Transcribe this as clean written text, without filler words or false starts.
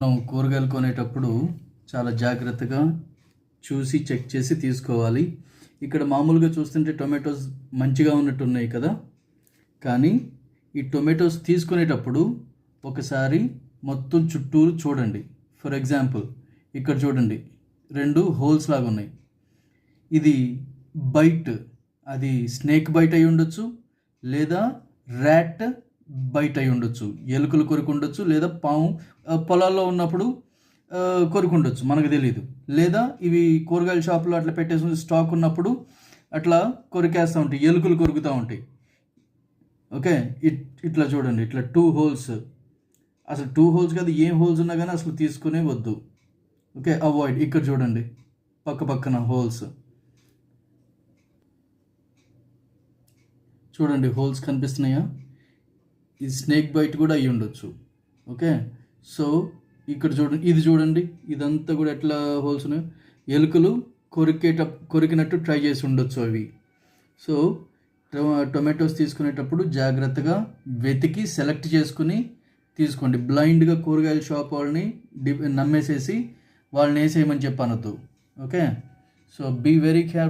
మనం కూరగాయలు కొనేటప్పుడు చాలా జాగ్రత్తగా చూసి చెక్ చేసి తీసుకోవాలి. ఇక్కడ మామూలుగా చూస్తుంటే టొమాటోస్ మంచిగా ఉన్నట్టు ఉన్నాయి కదా, కానీ ఈ టొమాటోస్ తీసుకునేటప్పుడు ఒకసారి మొత్తం చుట్టూరు చూడండి. ఫర్ ఎగ్జాంపుల్ ఇక్కడ చూడండి, 2 హోల్స్ లాగా ఉన్నాయి. ఇది బైట్, అది స్నేక్ బైట్ అయి ఉండొచ్చు, లేదా ర్యాట్ బయట అయి ఉండొచ్చు, ఎలుకలు కొరికి ఉండొచ్చు, లేదా పాము పొలాల్లో ఉన్నప్పుడు కొరికి ఉండొచ్చు, మనకు తెలియదు. లేదా ఇవి కూరగాయల షాపులో అట్లా పెట్టేసి స్టాక్ ఉన్నప్పుడు అట్లా కొరికేస్తూ ఉంటాయి, ఎలుకలు కొరుకుతూ ఉంటాయి. ఓకే, ఇట్లా చూడండి, ఇట్లా 2 హోల్స్, అసలు 2 హోల్స్ కాదు, ఏం హోల్స్ ఉన్నా కానీ అసలు తీసుకునే వద్దు. Okay, avoid. ఇక్కడ చూడండి, పక్క పక్కన హోల్స్ చూడండి, హోల్స్ కనిపిస్తున్నాయా? ఈ స్నేక్ బైట్ కూడా అయ్యి ఉండొచ్చు. ఓకే, సో ఇక్కడ చూడండి, ఇది చూడండి, ఇదంతా కూడా ఎట్లా హోల్స్ ఉన్నాయి, ఎలుకలు కొరికినట్టు ట్రై చేసి ఉండొచ్చు అవి. సో టొమాటోస్ తీసుకునేటప్పుడు జాగ్రత్తగా వెతికి సెలెక్ట్ చేసుకుని తీసుకోండి. బ్లైండ్గా కూరగాయల షాప్ వాళ్ళని నమ్మేసేసి వాళ్ళని వేసేయమని చెప్పనొద్దు. Okay, so be very careful.